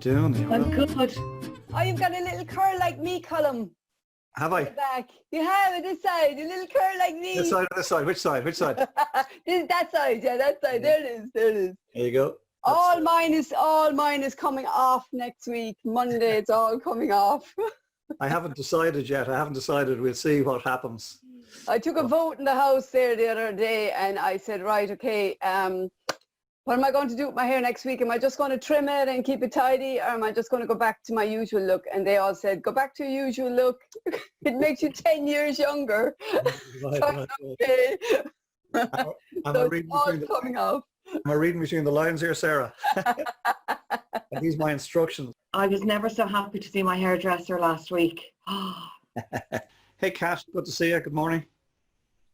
doing? I'm good. Oh, you've got a little curl like me column. Have I? Back. You have it this side, a little curl like me. This side or this side? Which side? Which side? That side, yeah, that side. There it is. There it is. There you go. All mine is coming off next week. Monday, it's all coming off. I haven't decided yet. I haven't decided. We'll see what happens. I took a vote in the house there the other day, and I said, right, okay, what am I going to do with my hair next week? Am I just going to trim it and keep it tidy, or am I just going to go back to my usual look? And they all said, go back to your usual look. It makes you 10 years younger. Right. Okay. Am I So reading it's all between coming off. Am I reading between the lines here, Sarah? Are these my instructions? I was never so happy to see my hairdresser last week. Hey, Kat, good to see you. Good morning.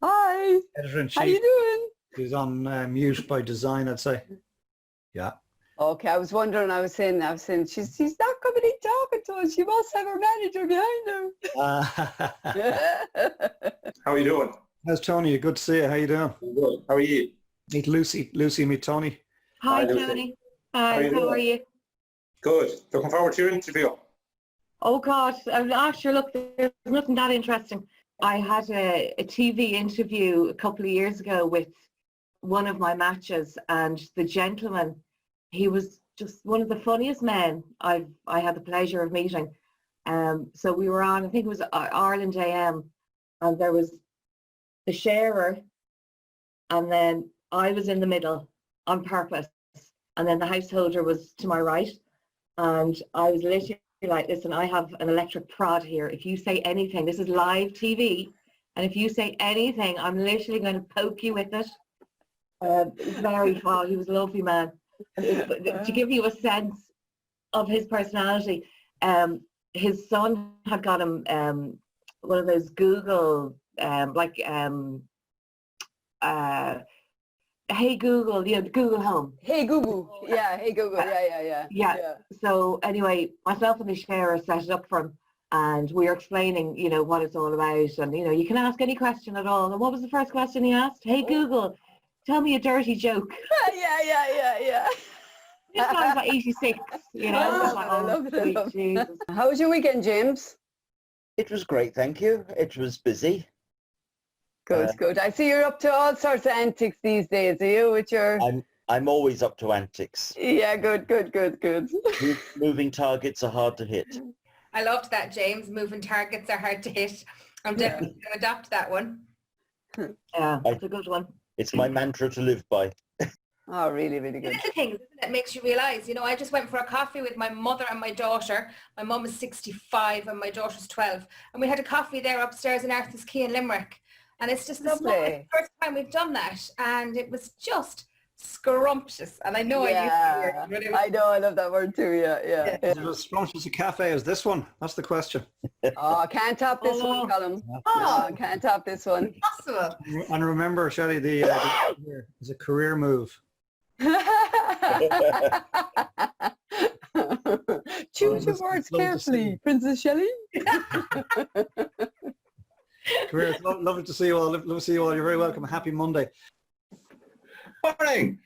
Hi. Editor-in-Chief. How you doing? He's on mute by design, I'd say. Yeah. Okay, I was wondering, I was saying, she's not coming in talking to us. She must have her manager behind her. How are you doing? How's Tony? Good to see you. How you doing? I'm good. How are you? Meet Lucy. Lucy, meet Tony. Hi, Hi, Lucy. Tony. Hi, how are you? Good. Looking forward to your interview. Oh, God. Actually, look, there's nothing that interesting. I had a TV interview a couple of years ago with one of my matches, and the gentleman, he was just one of the funniest men I had the pleasure of meeting. So we were on, I think it was Ireland AM, and there was the sharer, and then I was in the middle on purpose, and then the householder was to my right, and I was literally like, listen, I have an electric prod here. If you say anything, this is live TV, and if you say anything, I'm literally going to poke you with it. Very well, he was a lovely man. To give you a sense of his personality, his son had got him one of those Google, Hey Google, Google Home. Hey Google. Yeah, hey Google. Yeah. So anyway, myself and the sharer set it up for him, and we were explaining, what it's all about, and you can ask any question at all. And what was the first question he asked? Hey Google, tell me a dirty joke. Yeah. This guy was about 86, I love it. sweet Jesus. How was your weekend, James? It was great, thank you. It was busy. Good. I see you're up to all sorts of antics these days, are you? With your... I'm always up to antics. Yeah, good. Moving targets are hard to hit. I loved that, James. Moving targets are hard to hit. I'm definitely going to adopt that one. Yeah, it's a good one. It's my mantra to live by. Oh, really, really good. Little things, isn't it? Makes you realise, I just went for a coffee with my mother and my daughter. My mum is 65 and my daughter's 12. And we had a coffee there upstairs in Arthur's Quay in Limerick. And it's just the first time we've done that. And it was just scrumptious. And I know I used to. I know, I love that word too, yeah. Is it as scrumptious a cafe as this one? That's the question. Oh, can't top this one, Colin. Oh, can't top this one. Impossible. And remember, Shelley, the is a career move. Choose your words carefully, Princess Shelley. Career, it's lovely to see you all. Lovely to see you all. You're very welcome. Happy Monday. Morning.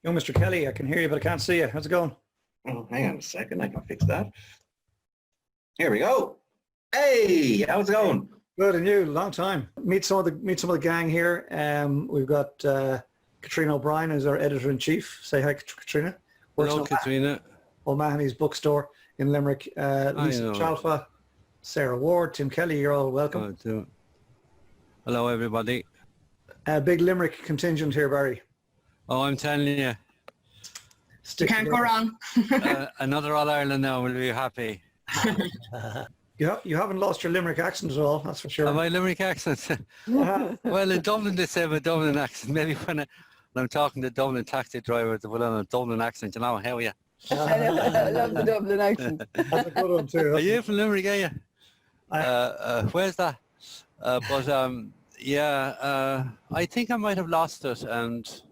Young Mr. Kelly, I can hear you, but I can't see you. How's it going? Oh, hang on a second. I can fix that. Here we go. Hey, how's it going? Good, and you? Long time. Meet some of the gang here. We've got Katrina O'Brien, who's our editor-in-chief. Say hi, Katrina. Hello, Katrina. O'Mahony's bookstore in Limerick. Lisa Chalfa, Sarah Ward, Tim Kelly, you're all welcome. Hello, everybody. Big Limerick contingent here, Barry. Oh, I'm telling you. You can't go wrong. Another All-Ireland now will be happy. You haven't lost your Limerick accent at all, that's for sure. My Limerick accent? Well, in Dublin they say a Dublin accent. Maybe when I'm talking to Dublin taxi drivers, they put on a Dublin accent, how are you? I love the Dublin accent. That's a good one too. Are you from Limerick, are you? Where's that? I think I might have lost it. And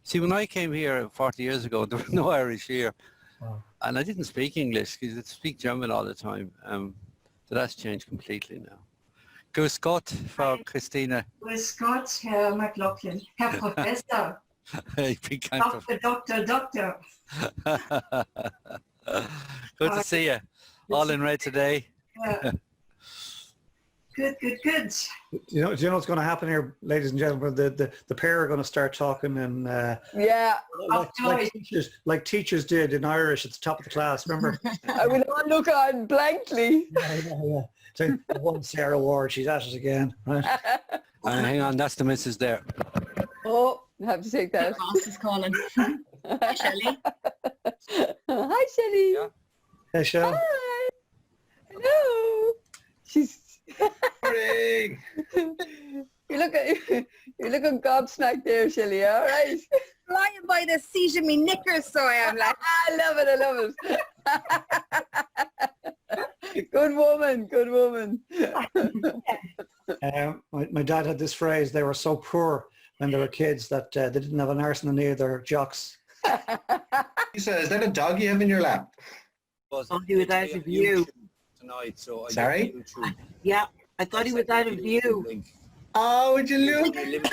see, when I came here 40 years ago, there was no Irish here. Wow. And I didn't speak English because I speak German all the time. So that's changed completely now. Grüß Gott, Frau Christina. Grüß Gott, Herr McLaughlin. Herr Professor. He'd be kind of- Doctor. Good to see you. All in red today. Yeah. Good. Do you know what's going to happen here, ladies and gentlemen? The pair are going to start talking and Yeah, like teachers did in Irish at the top of the class. Remember? I will all look on blankly. Yeah. So one Sarah Ward, she's at it again, right? Hang on, that's the missus there. Oh, I have to take that. Boss is calling. Hi, Shelley. Hi, Shelley. Yeah. Hey, Shell. Hi. Hello. She's. Morning. You're looking gobsmacked there, Shelley. All right. Flying by the seat of me knickers, so I am like. I love it. Good woman. My dad had this phrase: they were so poor when they were kids that they didn't have an arse in any of their jocks. Lisa, is that a dog you have in your lap? He was out of view. Tonight, so Sorry? Yeah, I thought he was out of view. Oh, would you look? The little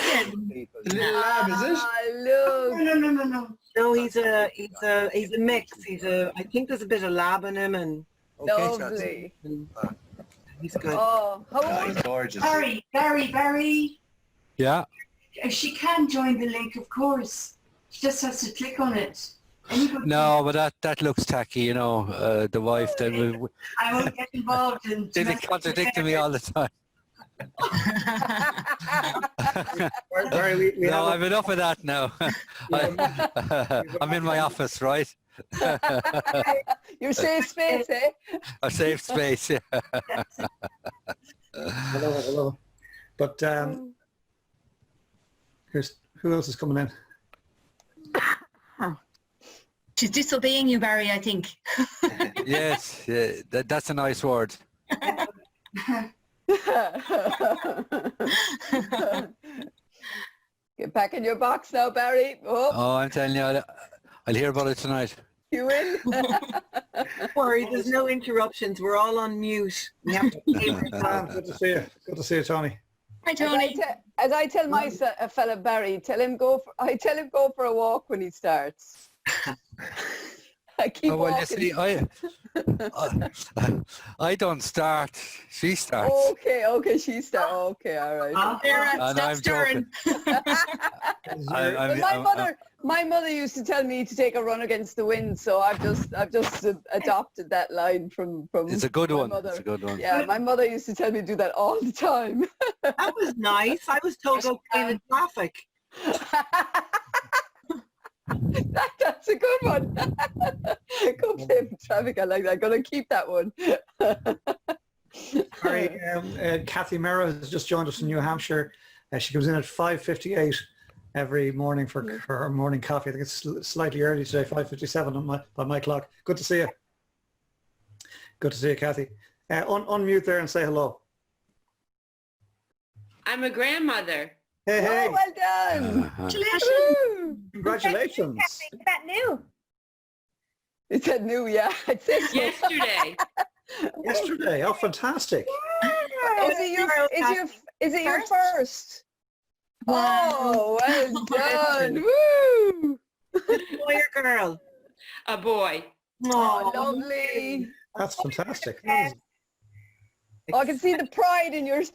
lab, is it? Oh, look. No. No, he's a mix. I think there's a bit of lab in him, and Lovely. he's good. Oh, how Oh, old? he's gorgeous. Barry. Yeah. She can join the link, of course. She just has to click on it. Anybody No, but that looks tacky, you know. The wife that I won't get involved in. they contradicting me all the time. Barry, we No, have I've enough of that now. I'm in my office, right? Your safe space, eh? A safe space. Yeah. I love it. But who else is coming in? She's disobeying you, Barry, I think. Yes, yeah, that's a nice word. Get back in your box now, Barry. Oh, Oh, I'm telling you, I'll hear about it tonight. you will. Don't worry, there's no interruptions. We're all on mute. We have to behave ourselves. Good to see you. Good to see you, Tony. Hi, Tony. As I tell my fella Barry, tell him go for a walk when he starts. I keep Oh, well, you walking. see, I don't start. She starts. Okay, she starts. Okay, all right. And I'm joking. But my mother used to tell me to take a run against the wind, so I've just adopted that line from It's a good my one. mother. It's a good one. Yeah, my mother used to tell me to do that all the time. That was nice. I was told go clean the traffic. That's a good one. Go play with traffic. I like that. I'm gonna keep that one. Barry, Kathy Mera has just joined us from New Hampshire. She comes in at 5:58 every morning for her morning coffee. I think it's slightly early today, 5:57 by my clock. Good to see you. Good to see you, Kathy. Unmute there and say hello. I'm a grandmother. Hey. Oh, well done. Woo. Congratulations. Is that new? It's a new, yeah. I'd say so. Yesterday. Yesterday. Oh, fantastic. Is it your first? Oh, well done. Woo. Boy or girl? A boy. Oh, lovely. That's fantastic. Oh, I can see the pride in your face.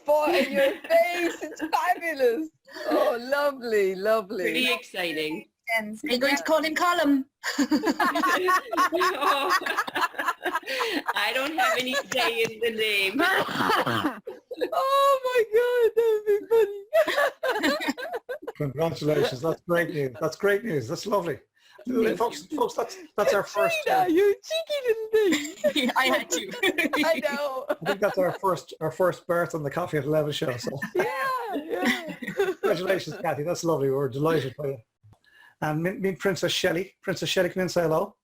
It's fabulous. Oh, lovely. Pretty exciting. Are you going to call him Colin? Oh, I don't have any say in the name. Oh my God, that would be funny. Congratulations. That's great news. That's lovely. Folks, that's our first. You cheeky little thing. I had to. I know. I think that's our first birth on the Coffee at 11 show. So Yeah. congratulations, Kathy. That's lovely. We're delighted for you. And meet Princess Shelley. Princess Shelley, come in and say hello.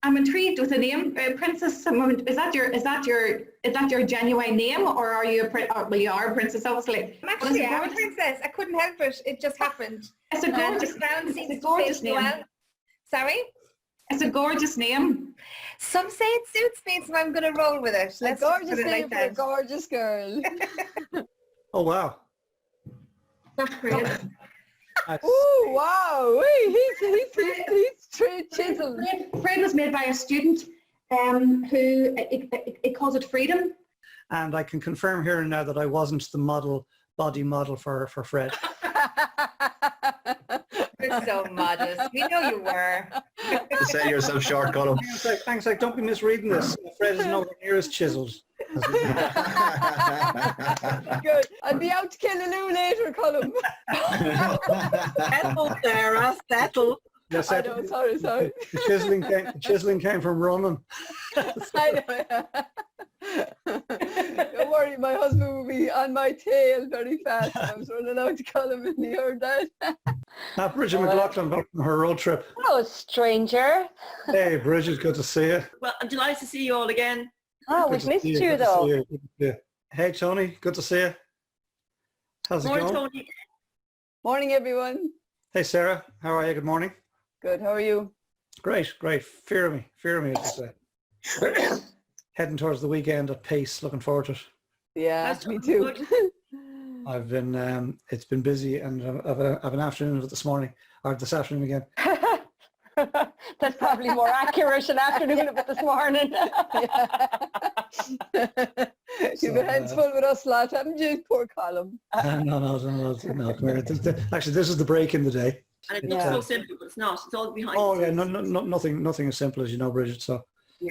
I'm intrigued with the name, Princess. Is that your genuine name, or are you you are a princess, obviously? I'm actually a princess. I couldn't help it. It just happened. It's a gorgeous, name. Sorry? It's a gorgeous name. Some say it suits me, so I'm going to roll with it. A gorgeous name for a gorgeous girl. Oh, wow. That's great. Oh wow! He's chiseled. Fred was made by a student who it calls it freedom. And I can confirm here and now that I wasn't the body model for Fred. You're so modest. We know you were. To sell yourself short, Colin. Thanks, like, don't be misreading this. Fred is nowhere near as chiseled. Good. I'll be out to kill a loo later, Colin. Settle, Sarah, settle. Yes, I know, sorry. The chiseling came from running. I know. Don't worry, my husband will be on my tail very fast. I was running out to call him and he heard that. Not Bridget McLaughlin back from her road trip. Hello, stranger. Hey, Bridget, good to see you. Well, I'm delighted to see you all again. Oh, we've missed you though. Good to see you. Hey, Tony, good to see you. How's it Morning, going? Tony. Morning, everyone. Hey, Sarah, how are you? Good morning. Good, how are you? Great. Fear me, as you say. Heading towards the weekend at pace. Looking forward to it. Yeah, me too. I've been, it's been busy, and I've an afternoon of it this morning, or this afternoon again. That's probably more accurate, an afternoon of it this morning. You've been hands full with us, lad, haven't you? Poor Colin. No, come here. Actually, this is the break in the day. And it looks so simple, but it's not. It's all behind. Oh the yeah, scenes. nothing as simple as you know, Bridget. So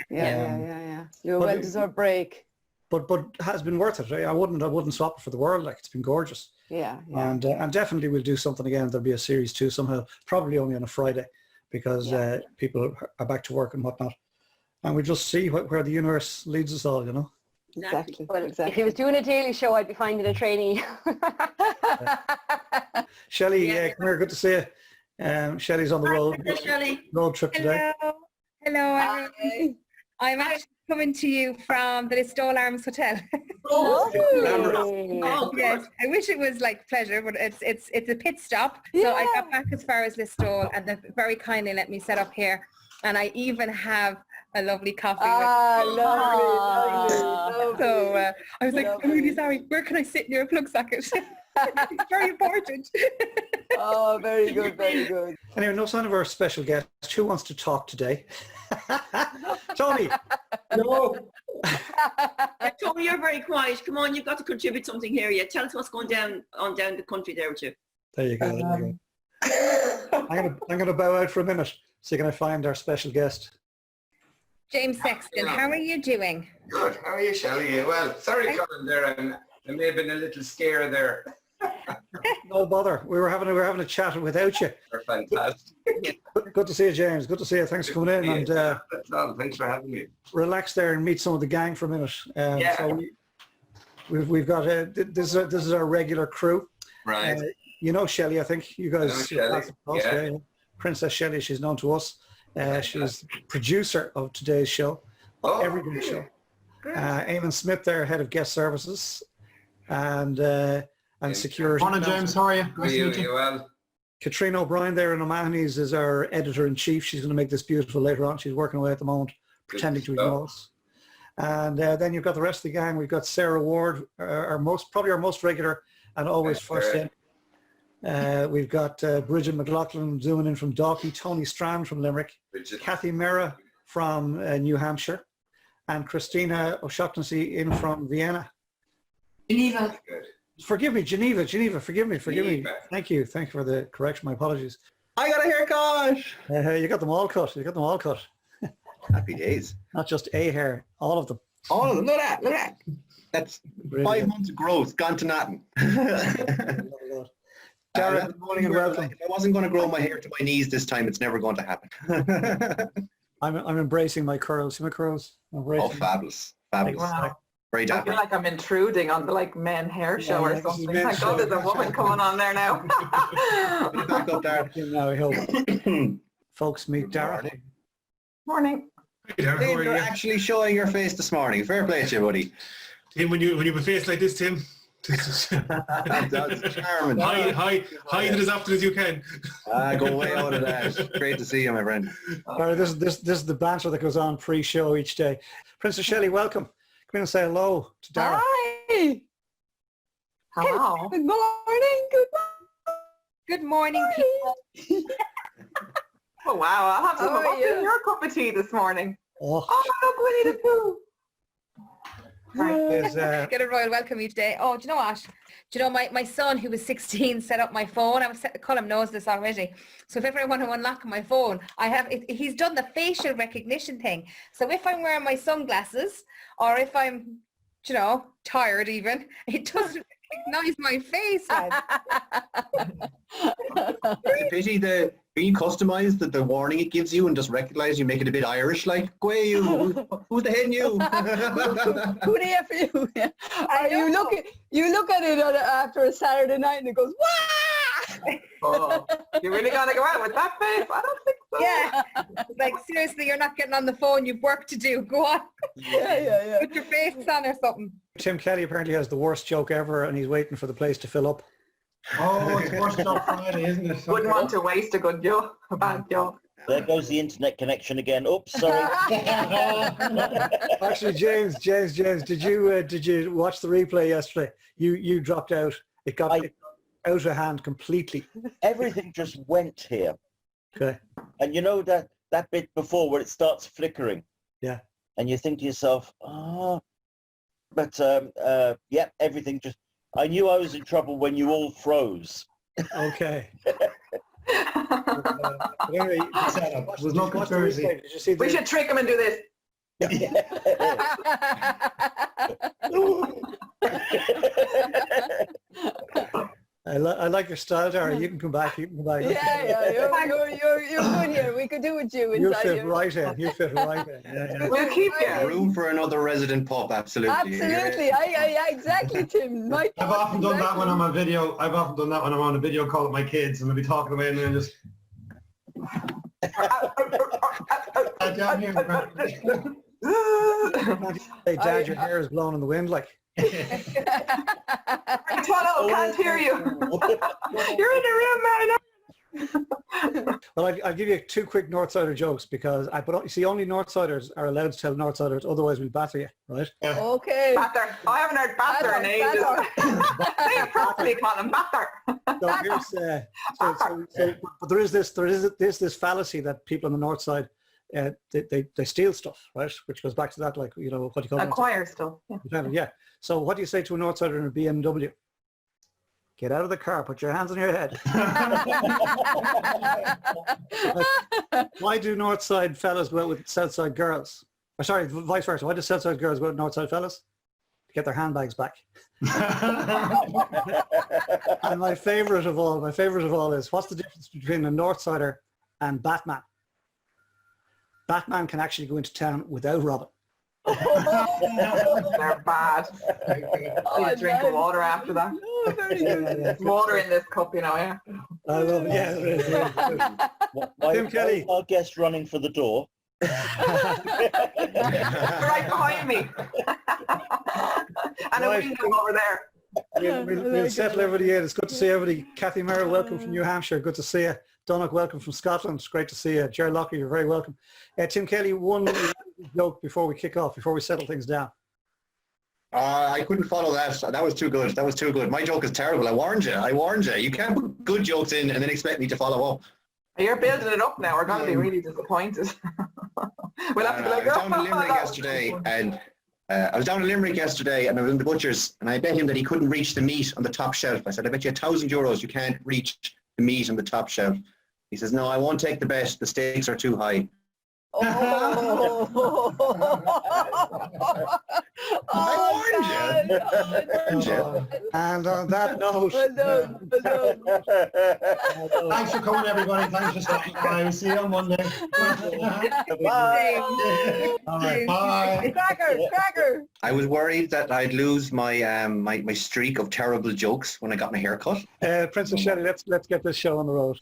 Yeah. You're but well-deserved break. but has been worth it. Right? I wouldn't swap it for the world. Like, it's been gorgeous. Yeah. And definitely we'll do something again. There'll be a series 2 somehow, probably only on a Friday, because people are back to work and whatnot. And we just see where the universe leads us all, you know. Exactly. Well, if he was doing a daily show, I'd be finding a trainee. Shelley, come here. Good to see you. Shelley's on the road trip today. Hello, everyone. I'm actually coming to you from the Listowel Arms Hotel. Yes, I wish it was like pleasure, but it's a pit stop. So I got back as far as Listowel, and they very kindly let me set up here. And I even have a lovely coffee. Lovely. So I was like, I'm really sorry. Where can I sit near a plug socket? It's very important. Oh, very good. Anyway, no sign of our special guest. Who wants to talk today? Tony. No. Tony, you're very quiet. Come on, you've got to contribute something here. Yeah, tell us what's going down the country there with you. There you go. I'm gonna bow out for a minute. So can I find our special guest? James Sexton, how are you doing? Good. How are you, Shelley? Well, sorry, Colin, there, and there may have been a little scare there. No bother. We were having a chat without you. You're fantastic. Good to see you, James. Good to see you. Thanks for coming in. And That's all. Thanks for having me. relax there and meet some of the gang for a minute. So we've got this is our regular crew. Right. You know Shelley, I think you guys. Shelley. Yeah. Princess Shelley, she's known to us. She's producer of today's show, every show. Eamon Smith there, head of guest services and security. Morning, James. How are you? Nice to meet you. Well? Katrina O'Brien there in O'Mahony's is our editor-in-chief. She's going to make this beautiful later on. She's working away at the moment, pretending to ignore us. And then you've got the rest of the gang. We've got Sarah Ward, probably our most regular and always first in. We've got Bridget McLaughlin zooming in from Dalkey, Tony Strand from Limerick, Kathy Mera from New Hampshire, and Christina O'Shaughnessy in from Vienna. Geneva. Forgive me, Geneva, forgive me. Thank you for the correction, my apologies. I got a haircut! You got them all cut, Happy days. Not just a hair, all of them. All of them, look at that. That's 5 months of growth, gone to nothing. Darren, good morning and welcome. If I wasn't going to grow my hair to my knees this time, it's never going to happen. I'm embracing my curls. See my curls? Fabulous. Wow. Very I dapper. feel like I'm intruding on the men hair show or something. Thank show. God there's a woman coming on there now. Back up, Darren. Now I hope folks meet Darren. Morning. Hey there, how are You're you? actually showing your face this morning. Fair play to you, buddy. Tim, when you have a face like this, Tim, That's charming. hide it as often as you can. Go way out of that. Great to see you, my friend. This is the banter that goes on pre-show each day. Princess Shelley, welcome. Come in and say hello to Darren. Hi. Hello. Good morning. Good morning, people. Oh wow, I'll have some How are what's in you? your cup of tea this morning. Oh, Look, Winnie the Pooh. there's, Get a royal welcome each day. Oh, do you know what? Do you know my son who was 16 set up my phone? Colin knows this already. So if ever I want to unlock my phone, he's done the facial recognition thing. So if I'm wearing my sunglasses or if I'm, you know, tired even, it doesn't recognize my face. It's a pity that can you customize the warning it gives you and just recognize you, make it a bit Irish, like, go away you, who's the head you? Who the F are you? Yeah. Or you look at it after a Saturday night and it goes, wah! Oh, you really gonna go out with that face? I don't think so. Yeah. Like, seriously, you're not getting on the phone. You've work to do. Go on. Yeah. Put your face on or something. Tim Kelly apparently has the worst joke ever and he's waiting for the place to fill up. Oh, it's worse job Friday, isn't it? Wouldn't want to waste a good joke, a bad joke. There goes the internet connection again. Oops, sorry. Actually, James, did you watch the replay yesterday? You dropped out. It got out of hand completely. Everything just went here. Okay. And you know that bit before where it starts flickering? Yeah. And you think to yourself, but yeah, everything just, I knew I was in trouble when you all froze. Okay. Anyway, it was not conspiracy. Did you see We should trick him and do this. I like your style, Dara. You can come back. You can come back. Yeah, you're good here. We could do with you You inside fit here. right in. You fit right in. Yeah. We'll keep you. Room for another resident pup, absolutely. Absolutely. Yeah, exactly, Tim. I've often done that when I'm on video. I've often done that when I'm on a video call with my kids and they'll be talking away and then just... Hey, Dad, your hair is blowing in the wind, like. Tono, can't hear you. You're in the room, man. Well, I'll give you two quick Northsider jokes because you see, only Northsiders are allowed to tell Northsiders, otherwise we'll batter you, right? Okay. Batter. I haven't heard batter in ages. Say it properly, Colin. Batter. So here's, but there is this fallacy that people on the North Side, they steal stuff, right? Which goes back to that, like, you know, what do you call it? Acquire stuff. Yeah. So what do you say to a Northsider in a BMW? Get out of the car, put your hands on your head. Like, why do North Side fellas go out with South Side girls? Or sorry, vice versa. Why do South Side girls go out with North Side fellas? To get their handbags back. And my favorite of all is, what's the difference between a North Sider and Batman? Batman can actually go into town without Robin. They're bad. Need a drink of water after that. Yeah. Water in this cup, you know, yeah. I love it. Yeah, it is. Tim Kelly. Our guest running for the door. Right behind me. And a window over there. We'll settle everybody in. It's good to see everybody. Kathy Merrill, welcome from New Hampshire. Good to see you. Donnock, welcome from Scotland. It's great to see you. Jerry Locker, you're very welcome. Tim Kelly, one joke before we kick off, before we settle things down. I couldn't follow that. That was too good. My joke is terrible. I warned you. You can't put good jokes in and then expect me to follow up. You're building it up now. We're going to be really disappointed. We'll have to be like, I was down in Limerick yesterday, and I was in the butcher's, and I bet him that he couldn't reach the meat on the top shelf. I said, I bet you €1,000 you can't reach the meat on the top shelf. He says, no, I won't take the bet. The stakes are too high. I warned you. And on that note, Thanks for coming, everybody. Thanks for stopping by. We'll see you on Monday. Bye. All right, bye. Cracker. I was worried that I'd lose my my streak of terrible jokes when I got my hair cut. Princess Shelley, let's get this show on the road.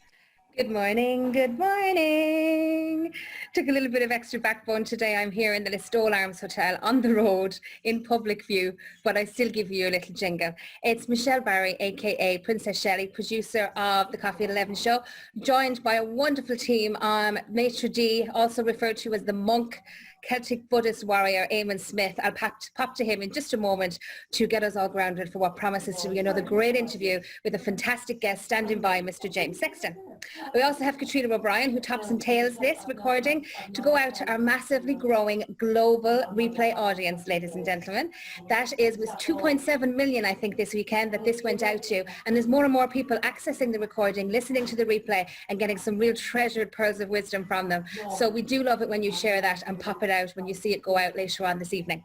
Good morning, good morning. Took a little bit of extra backbone today. I'm here in the Listowel Arms Hotel on the road in public view, but I still give you a little jingle. It's Michelle Barry, aka Princess Shelley, producer of the Coffee at 11 show, joined by a wonderful team, Maitre D, also referred to as the Monk, Celtic Buddhist warrior Eamon Smith. I'll pop to him in just a moment to get us all grounded for what promises to be another great interview with a fantastic guest standing by, Mr. James Sexton. We also have Katrina O'Brien, who tops and tails this recording to go out to our massively growing global replay audience, ladies and gentlemen. That is with 2.7 million, I think, this weekend that this went out to. And there's more and more people accessing the recording, listening to the replay and getting some real treasured pearls of wisdom from them. So we do love it when you share that and pop it out when you see it go out later on this evening.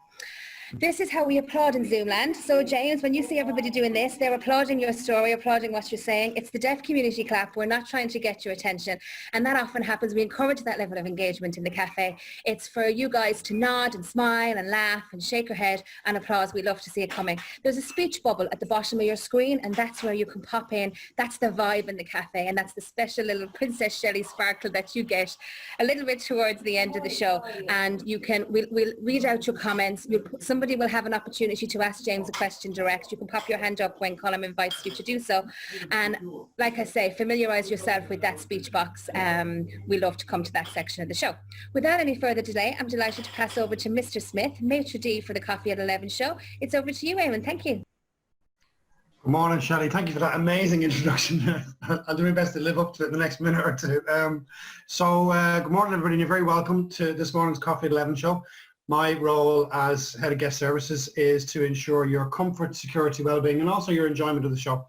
This is how we applaud in Zoomland. So James, when you see everybody doing this, they're applauding your story, applauding what you're saying. It's the deaf community clap. We're not trying to get your attention. And that often happens. We encourage that level of engagement in the cafe. It's for you guys to nod and smile and laugh and shake your head and applause. We love to see it coming. There's a speech bubble at the bottom of your screen, and that's where you can pop in. That's the vibe in the cafe, and that's the special little Princess Shelley sparkle that you get a little bit towards the end of the show. And you can, we'll read out your comments. Somebody will have an opportunity to ask James a question direct. You can pop your hand up when Colin invites you to do so. And like I say, familiarise yourself with that speech box. We love to come to that section of the show. Without any further delay, I'm delighted to pass over to Mr. Smith, maitre d' for the Coffee at 11 show. It's over to you, Eamon. Thank you. Good morning, Shelley. Thank you for that amazing introduction. I'll do my best to live up to it in the next minute or two. Good morning, everybody. You're very welcome to this morning's Coffee at 11 show. My role as Head of Guest Services is to ensure your comfort, security, well-being, and also your enjoyment of the show.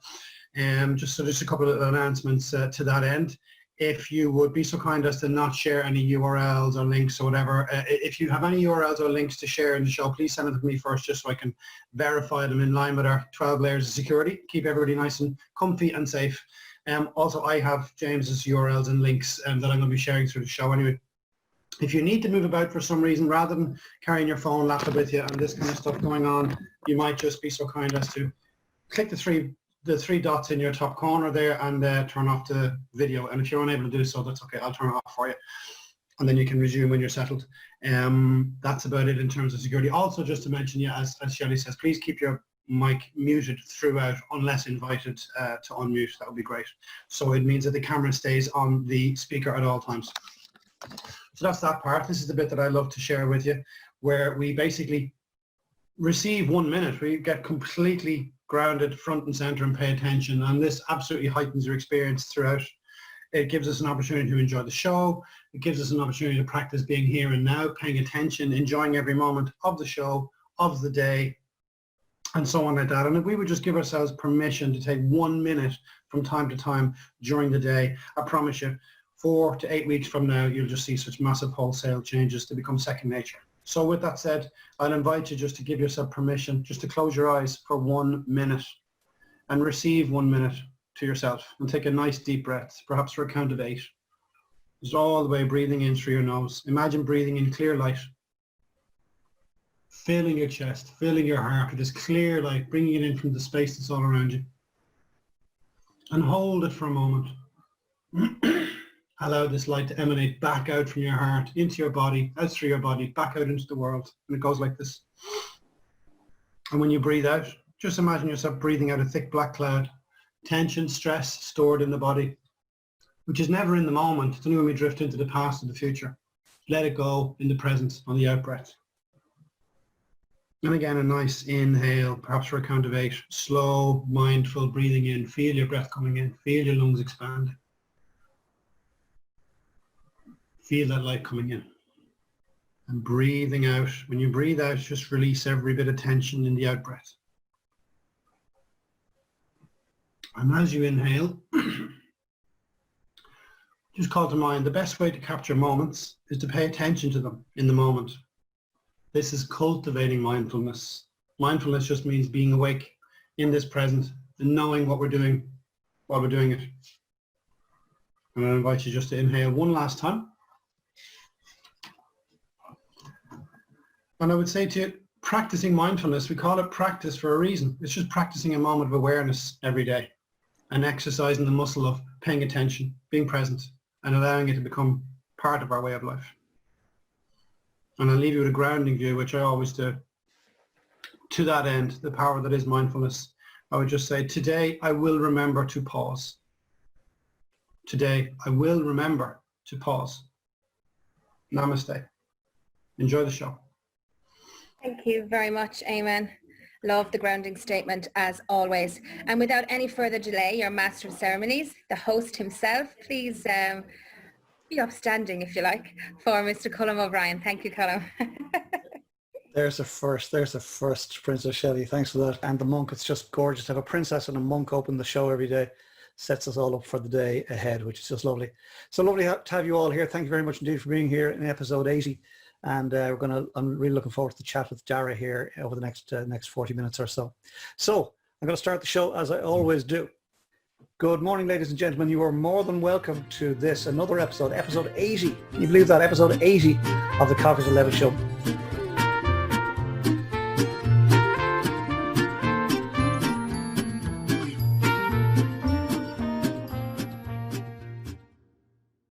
Just a couple of announcements to that end. If you would be so kind as to not share any URLs or links or whatever, if you have any URLs or links to share in the show, please send them to me first, just so I can verify them in line with our 12 layers of security. Keep everybody nice and comfy and safe. Also, I have James's URLs and links that I'm going to be sharing through the show anyway. If you need to move about for some reason, rather than carrying your phone, laptop with you and this kind of stuff going on, you might just be so kind as to click the three dots in your top corner there and turn off the video. And if you're unable to do so, that's okay. I'll turn it off for you. And then you can resume when you're settled. That's about it in terms of security. Also, just to mention, yeah, as Shelley says, please keep your mic muted throughout unless invited to unmute. That would be great. So it means that the camera stays on the speaker at all times. So that's that part. This is the bit that I love to share with you, where we basically receive 1 minute. We get completely grounded front and center and pay attention, and this absolutely heightens your experience throughout. It gives us an opportunity to enjoy the show. It gives us an opportunity to practice being here and now, paying attention, enjoying every moment of the show, of the day, and so on like that. And if we would just give ourselves permission to take 1 minute from time to time during the day, I promise you, 4 to 8 weeks from now, you'll just see such massive wholesale changes to become second nature. So with that said, I'll invite you just to give yourself permission, just to close your eyes for 1 minute and receive 1 minute to yourself, and take a nice deep breath, perhaps for a count of 8. Just all the way breathing in through your nose. Imagine breathing in clear light, filling your chest, filling your heart with this clear light, bringing it in from the space that's all around you. And hold it for a moment. Allow this light to emanate back out from your heart, into your body, out through your body, back out into the world. And it goes like this. And when you breathe out, just imagine yourself breathing out a thick black cloud. Tension, stress stored in the body, which is never in the moment. It's only when we drift into the past and the future. Let it go in the present on the out breath. And again, a nice inhale, perhaps for a count of 8. Slow, mindful breathing in. Feel your breath coming in. Feel your lungs expand. Feel that light coming in. And breathing out. When you breathe out, just release every bit of tension in the out breath. And as you inhale, just call to mind the best way to capture moments is to pay attention to them in the moment. This is cultivating mindfulness. Mindfulness just means being awake in this present and knowing what we're doing while we're doing it. And I invite you just to inhale one last time. And I would say to you, practicing mindfulness, we call it practice for a reason. It's just practicing a moment of awareness every day and exercising the muscle of paying attention, being present, and allowing it to become part of our way of life. And I'll leave you with a grounding view, which I always do. To that end, the power that is mindfulness, I would just say, today I will remember to pause. Today I will remember to pause. Namaste. Enjoy the show. Thank you very much, Eamon. Love the grounding statement as always. And without any further delay, your master of ceremonies, the host himself, please be upstanding, if you like, for Mr. Colm O'Brien. Thank you, Colm. There's a first, Princess Shelley. Thanks for that. And the monk, it's just gorgeous to have a princess and a monk open the show every day. Sets us all up for the day ahead, which is just lovely. So lovely to have you all here. Thank you very much indeed for being here in episode 80. And I'm really looking forward to the chat with Dara here over the next 40 minutes or so. So I'm going to start the show as I always do. Good morning, ladies and gentlemen. You are more than welcome to another episode 80. Can you believe that? Episode 80 of the Coffees at 11 show.